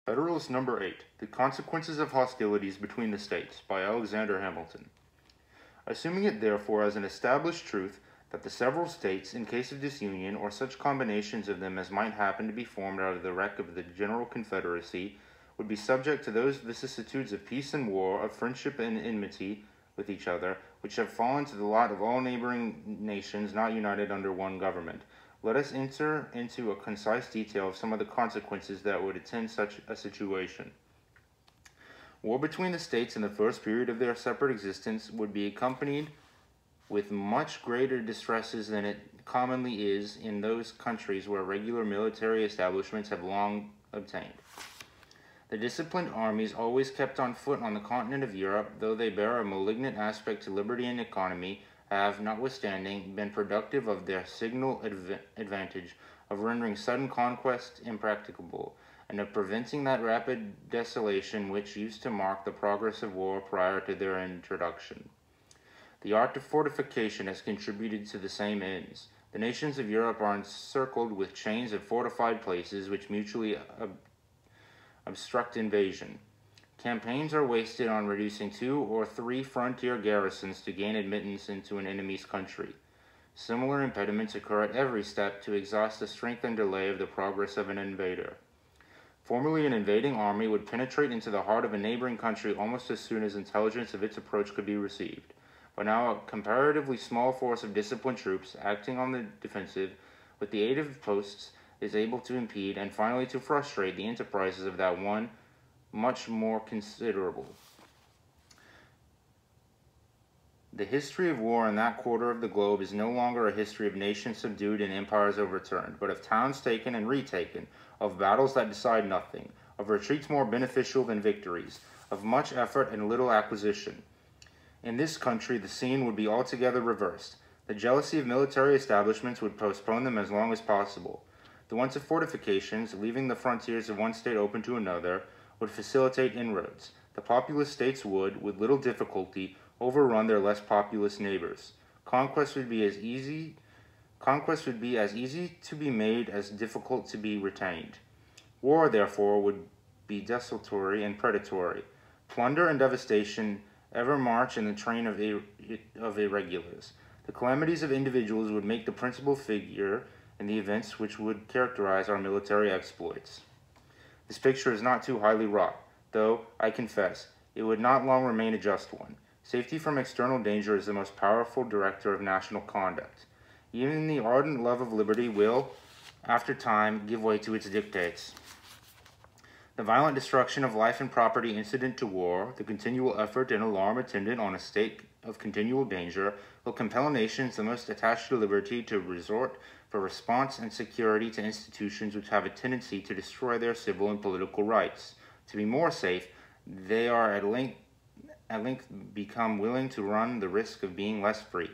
Federalist number 8, The Consequences of Hostilities Between the States, by Alexander Hamilton. Assuming it therefore as an established truth that the several states, in case of disunion, or such combinations of them as might happen to be formed out of the wreck of the general confederacy, would be subject to those vicissitudes of peace and war, of friendship and enmity with each other, which have fallen to the lot of all neighboring nations not united under one government, let us enter into a concise detail of some of the consequences that would attend such a situation. War between the states in the first period of their separate existence would be accompanied with much greater distresses than it commonly is in those countries where regular military establishments have long obtained. The disciplined armies always kept on foot on the continent of Europe, though they bear a malignant aspect to liberty and economy, have, notwithstanding, been productive of their signal advantage of rendering sudden conquest impracticable, and of preventing that rapid desolation which used to mark the progress of war prior to their introduction. The art of fortification has contributed to the same ends. The nations of Europe are encircled with chains of fortified places which mutually obstruct invasion. Campaigns are wasted on reducing 2 or 3 frontier garrisons to gain admittance into an enemy's country. Similar impediments occur at every step to exhaust the strength and delay of the progress of an invader. Formerly, an invading army would penetrate into the heart of a neighboring country almost as soon as intelligence of its approach could be received. But now a comparatively small force of disciplined troops, acting on the defensive, with the aid of posts, is able to impede and finally to frustrate the enterprises of that one much more considerable. The history of war in that quarter of the globe is no longer a history of nations subdued and empires overturned, but of towns taken and retaken, of battles that decide nothing, of retreats more beneficial than victories, of much effort and little acquisition. In this country, the scene would be altogether reversed. The jealousy of military establishments would postpone them as long as possible. The want of fortifications, leaving the frontiers of one state open to another, would facilitate inroads. The populous states would, with little difficulty, overrun their less populous neighbors. Conquest would be as easy to be made as difficult to be retained. War, therefore, would be desultory and predatory. Plunder and devastation ever march in the train of irregulars. The calamities of individuals would make the principal figure in the events which would characterize our military exploits. This picture is not too highly wrought, though, I confess, it would not long remain a just one. Safety from external danger is the most powerful director of national conduct. Even the ardent love of liberty will, after time, give way to its dictates. The violent destruction of life and property incident to war, the continual effort and alarm attendant on a state of continual danger, will compel nations the most attached to liberty to resort for response and security to institutions which have a tendency to destroy their civil and political rights. To be more safe, they are at length become willing to run the risk of being less free.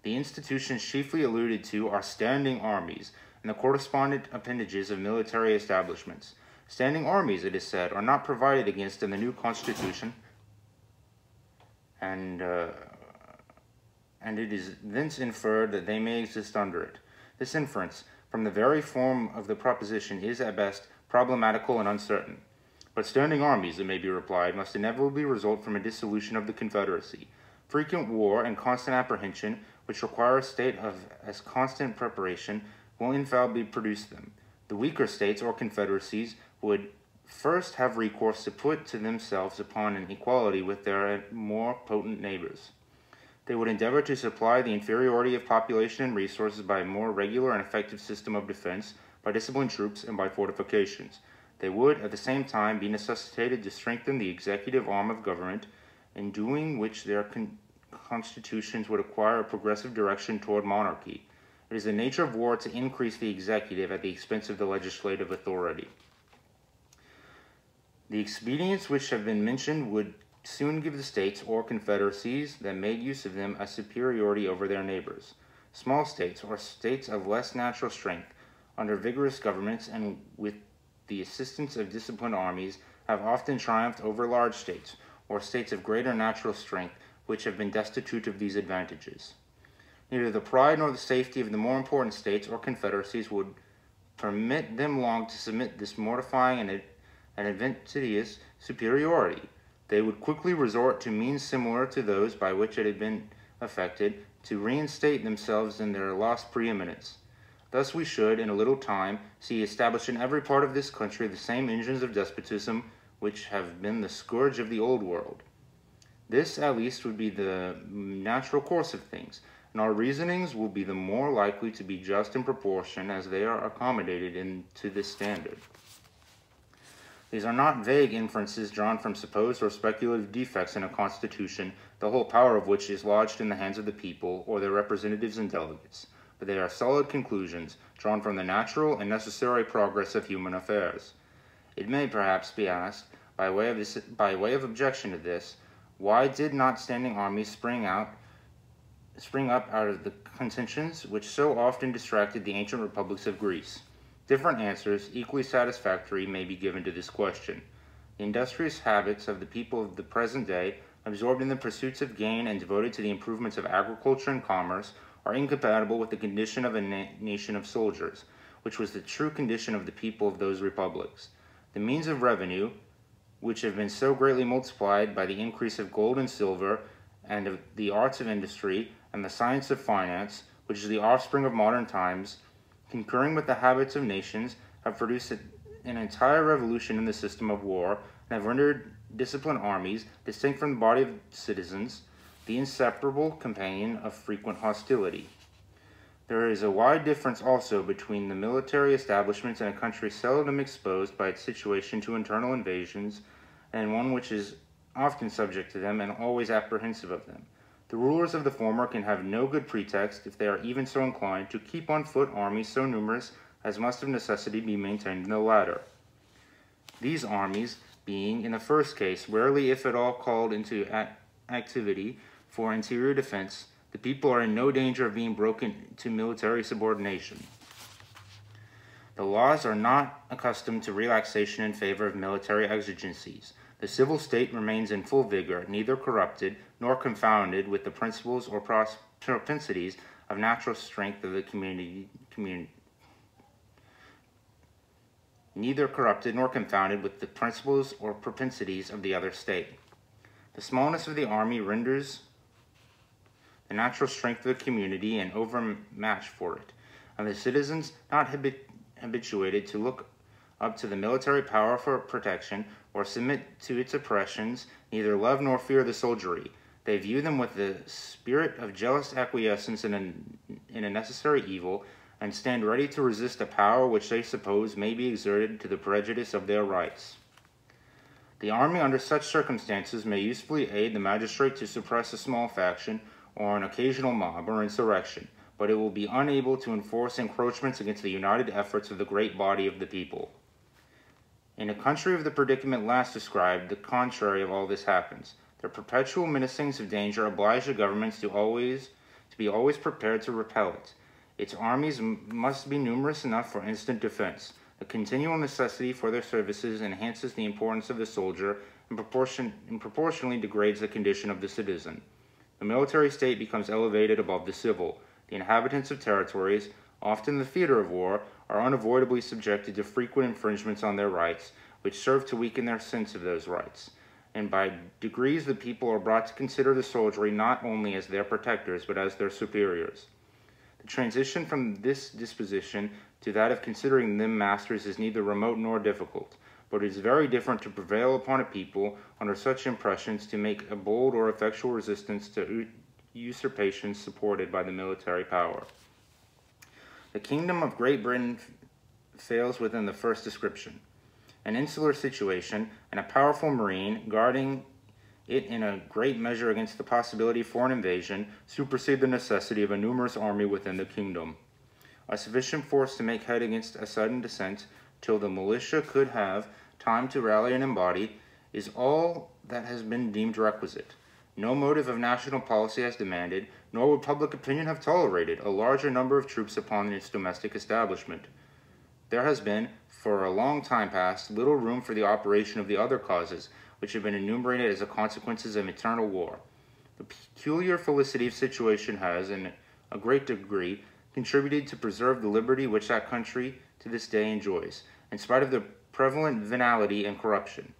The institutions chiefly alluded to are standing armies and the correspondent appendages of military establishments. Standing armies, it is said, are not provided against in the new Constitution, and it is thence inferred that they may exist under it. This inference, from the very form of the proposition, is at best problematical and uncertain. But standing armies, it may be replied, must inevitably result from a dissolution of the Confederacy. Frequent war and constant apprehension, which require a state of as constant preparation, will infallibly produce them. The weaker states or confederacies would first have recourse to put to themselves upon an equality with their more potent neighbors. They would endeavor to supply the inferiority of population and resources by a more regular and effective system of defense, by disciplined troops, and by fortifications. They would, at the same time, be necessitated to strengthen the executive arm of government, in doing which their constitutions would acquire a progressive direction toward monarchy. It is the nature of war to increase the executive at the expense of the legislative authority. The expedients which have been mentioned would soon give the states or confederacies that made use of them a superiority over their neighbors. Small states, or states of less natural strength, under vigorous governments and with the assistance of disciplined armies, have often triumphed over large states, or states of greater natural strength, which have been destitute of these advantages. Neither the pride nor the safety of the more important states or confederacies would permit them long to submit this mortifying and adventitious superiority. They would quickly resort to means similar to those by which it had been effected to reinstate themselves in their lost preeminence. Thus we should, in a little time, see established in every part of this country the same engines of despotism which have been the scourge of the old world. This, at least, would be the natural course of things, and our reasonings will be the more likely to be just in proportion as they are accommodated into this standard. These are not vague inferences drawn from supposed or speculative defects in a constitution, the whole power of which is lodged in the hands of the people or their representatives and delegates, but they are solid conclusions drawn from the natural and necessary progress of human affairs. It may perhaps be asked, by way of objection to this, why did not standing armies spring up out of the contentions which so often distracted the ancient republics of Greece? Different answers, equally satisfactory, may be given to this question. The industrious habits of the people of the present day, absorbed in the pursuits of gain and devoted to the improvements of agriculture and commerce, are incompatible with the condition of a nation of soldiers, which was the true condition of the people of those republics. The means of revenue, which have been so greatly multiplied by the increase of gold and silver, and of the arts of industry, and the science of finance, which is the offspring of modern times, concurring with the habits of nations, have produced an entire revolution in the system of war, and have rendered disciplined armies, distinct from the body of citizens, the inseparable companion of frequent hostility. There is a wide difference also between the military establishments in a country seldom exposed by its situation to internal invasions, and one which is often subject to them and always apprehensive of them. The rulers of the former can have no good pretext, if they are even so inclined, to keep on foot armies so numerous as must of necessity be maintained in the latter. These armies being, in the first case, rarely if at all called into activity for interior defense, the people are in no danger of being broken to military subordination. The laws are not accustomed to relaxation in favor of military exigencies. The civil state remains in full vigor, neither corrupted nor confounded with the principles or propensities of natural strength of the community. Neither corrupted nor confounded with the principles or propensities of the other state. The smallness of the army renders the natural strength of the community an overmatch for it, and the citizens not habituated to look up to the military power for protection or submit to its oppressions, neither love nor fear the soldiery. They view them with the spirit of jealous acquiescence in a necessary evil, and stand ready to resist a power which they suppose may be exerted to the prejudice of their rights. The army under such circumstances may usefully aid the magistrate to suppress a small faction or an occasional mob or insurrection, but it will be unable to enforce encroachments against the united efforts of the great body of the people. In a country of the predicament last described, the contrary of all this happens. The perpetual menacings of danger oblige the governments to be always prepared to repel it. Its armies must be numerous enough for instant defense. The continual necessity for their services enhances the importance of the soldier and proportionally degrades the condition of the citizen. The military state becomes elevated above the civil. The inhabitants of territories, often the theater of war, are unavoidably subjected to frequent infringements on their rights, which serve to weaken their sense of those rights. And by degrees the people are brought to consider the soldiery not only as their protectors, but as their superiors. The transition from this disposition to that of considering them masters is neither remote nor difficult, but it is very different to prevail upon a people under such impressions to make a bold or effectual resistance to usurpations supported by the military power. The kingdom of Great Britain fails within the first description. An insular situation and a powerful marine guarding it in a great measure against the possibility of foreign invasion supersede the necessity of a numerous army within the kingdom. A sufficient force to make head against a sudden descent till the militia could have time to rally and embody is all that has been deemed requisite. No motive of national policy has demanded, nor would public opinion have tolerated, a larger number of troops upon its domestic establishment. There has been, for a long time past, little room for the operation of the other causes, which have been enumerated as the consequences of eternal war. The peculiar felicity of situation has, in a great degree, contributed to preserve the liberty which that country, to this day enjoys, in spite of the prevalent venality and corruption.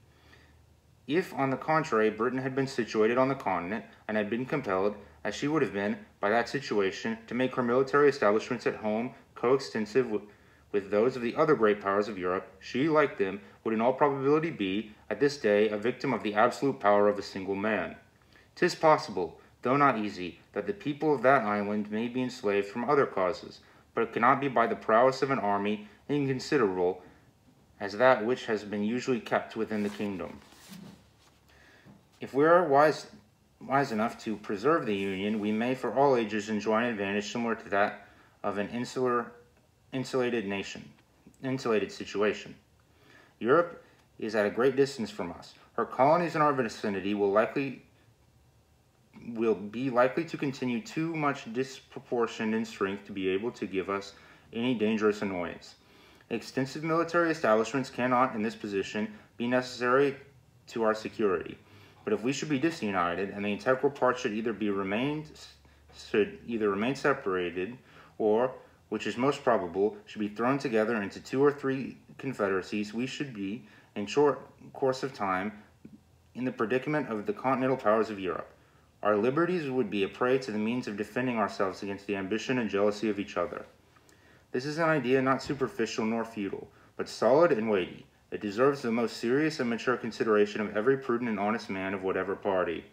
If, on the contrary, Britain had been situated on the continent, and had been compelled, as she would have been, by that situation, to make her military establishments at home coextensive with those of the other great powers of Europe, she, like them, would in all probability be, at this day, a victim of the absolute power of a single man. 'Tis possible, though not easy, that the people of that island may be enslaved from other causes, but it cannot be by the prowess of an army inconsiderable as that which has been usually kept within the kingdom. If we are wise enough to preserve the Union, we may for all ages enjoy an advantage similar to that of an insulated situation. Europe is at a great distance from us. Her colonies in our vicinity will be likely to continue too much disproportioned in strength to be able to give us any dangerous annoyance. Extensive military establishments cannot, in this position, be necessary to our security. But if we should be disunited, and the integral parts should either remain separated, or, which is most probable, should be thrown together into 2 or 3 confederacies, we should be, in short course of time, in the predicament of the continental powers of Europe. Our liberties would be a prey to the means of defending ourselves against the ambition and jealousy of each other. This is an idea not superficial nor futile, but solid and weighty. It deserves the most serious and mature consideration of every prudent and honest man of whatever party.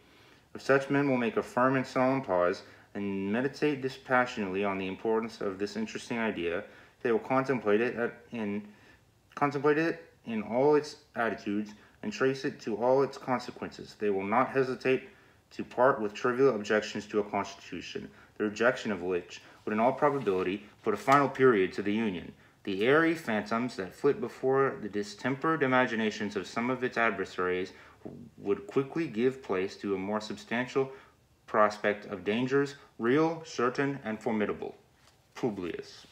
If such men will make a firm and solemn pause, and meditate dispassionately on the importance of this interesting idea, they will contemplate it in all its attitudes, and trace it to all its consequences. They will not hesitate to part with trivial objections to a constitution, the rejection of which would in all probability put a final period to the Union. The airy phantoms that flit before the distempered imaginations of some of its adversaries would quickly give place to a more substantial prospect of dangers, real, certain, and formidable. Publius.